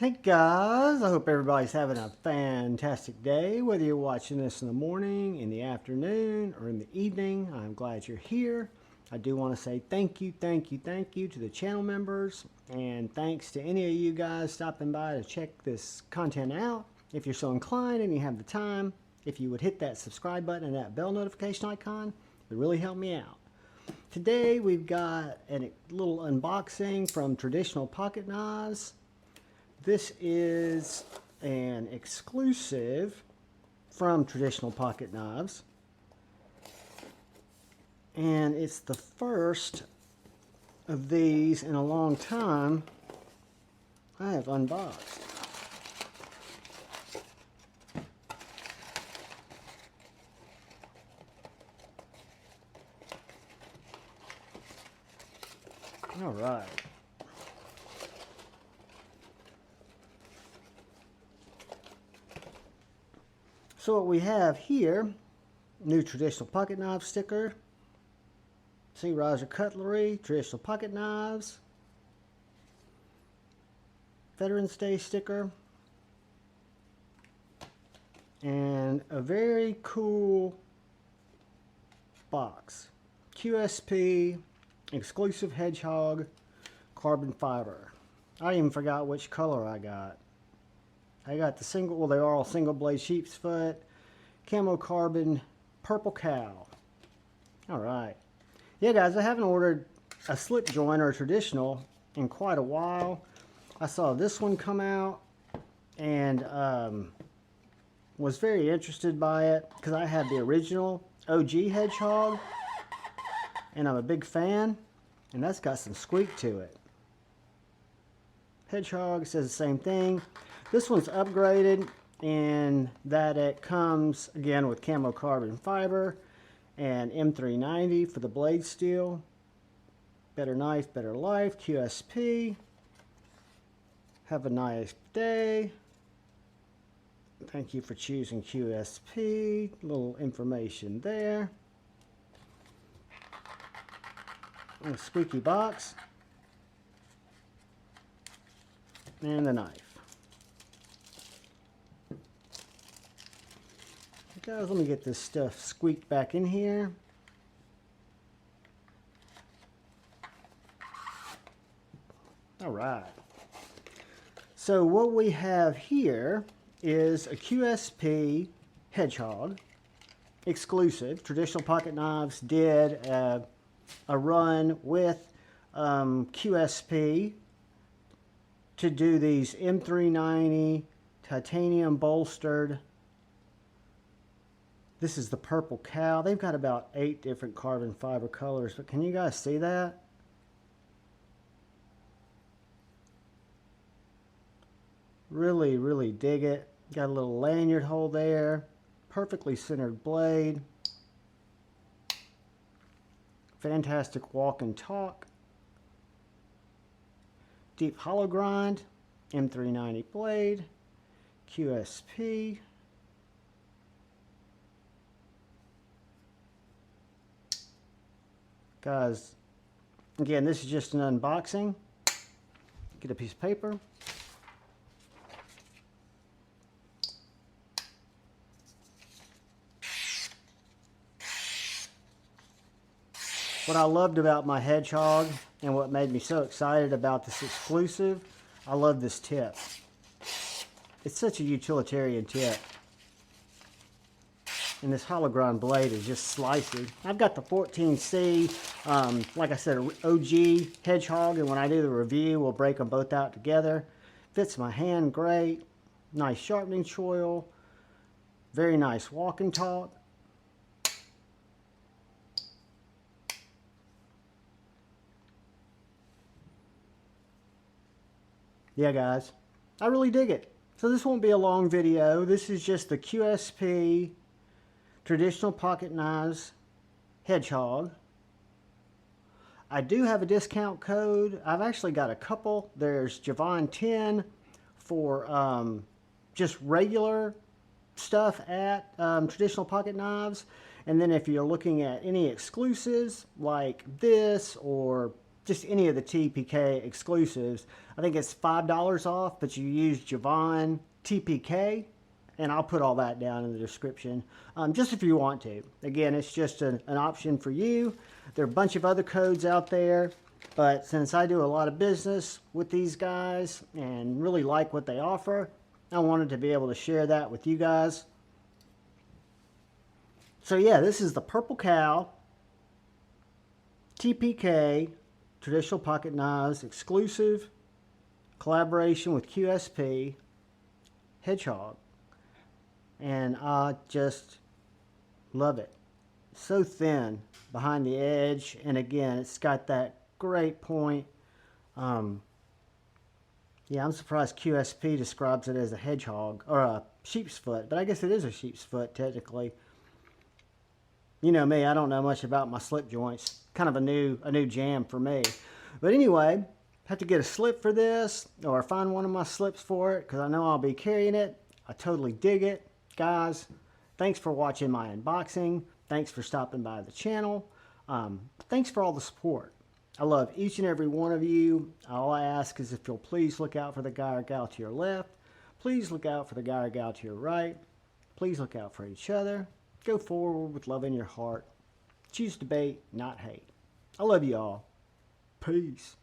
Hey guys, I hope everybody's having a fantastic day, whether you're watching this in the morning, in the afternoon, or in the evening. I'm glad you're here. I do want to say thank you to the channel members, and thanks to any of you guys stopping by to check this content out. If you're so inclined and you have the time, if you would hit that subscribe button and that bell notification icon, it would really help me out. Today we've got a little unboxing from Traditional Pocket Knives. This is an exclusive from Traditional Pocket Knives, and it's the first of these in a long time I have unboxed. All right. So what we have here, new Traditional Pocket Knife sticker, Sea Riser Cutlery, Traditional Pocket Knives, Veterans Day sticker, and a very cool box. QSP, exclusive Hedgehog, carbon fiber. I even forgot which color I got. I got the single, well, they're all single blade sheep's foot, camo carbon, purple cow. All right. Yeah, guys, I haven't ordered a slip joint or a traditional in quite a while. I saw this one come out and was very interested by it because I have the original OG Hedgehog and I'm a big fan, and that's got some squeak to it. Hedgehog says the same thing. This one's upgraded in that it comes again with camo carbon fiber and M390 for the blade steel. Better knife, better life, QSP. Have a nice day. Thank you for choosing QSP. Little information there. A squeaky box. And the knife. Guys, let me get this stuff squeaked back in here. All right. So what we have here is a QSP Hedgehog exclusive. Traditional Pocket Knives did a run with QSP to do these M390 titanium bolstered. This is the purple cow. They've got about 8 different carbon fiber colors, but can you guys see that? Really, really dig it. Got a little lanyard hole there. Perfectly centered blade. Fantastic walk and talk. Deep hollow grind. M390 blade. QSP. Guys, again, this is just an unboxing. Get a piece of paper. What I loved about my Hedgehog and what made me so excited about this exclusive, I love this tip. It's such a utilitarian tip. And this hollow grind blade is just slicey. I've got the 14C, like I said, OG Hedgehog, and when I do the review, we'll break them both out together. Fits my hand great. Nice sharpening choil. Very nice walk and talk. Yeah, guys, I really dig it. So this won't be a long video. This is just the QSP Traditional Pocket Knives Hedgehog. I do have a discount code. I've actually got a couple. There's Javon 10 for just regular stuff at Traditional Pocket Knives. And then if you're looking at any exclusives like this or just any of the TPK exclusives. I think it's $5 off, but you use Javon TPK, and I'll put all that down in the description, just if you want to. Again, it's just an option for you. There are a bunch of other codes out there, but since I do a lot of business with these guys and really like what they offer, I wanted to be able to share that with you guys. So yeah, this is the Purple Cow TPK Traditional Pocket Knives exclusive collaboration with QSP Hedgehog. And I just love it. So thin behind the edge, and again, it's got that great point. Yeah, I'm surprised QSP describes it as a hedgehog or a sheep's foot, but I guess it is a sheep's foot technically. You know me, I don't know much about my slip joints. Kind of a new jam for me. But anyway, have to get a slip for this or find one of my slips for it because I know I'll be carrying it. I totally dig it. Guys, thanks for watching my unboxing. Thanks for stopping by the channel. Thanks for all the support. I love each and every one of you. All I ask is if you'll please look out for the guy or gal to your left. Please look out for the guy or gal to your right. Please look out for each other. Go forward with love in your heart. Choose debate, not hate. I love you all. Peace.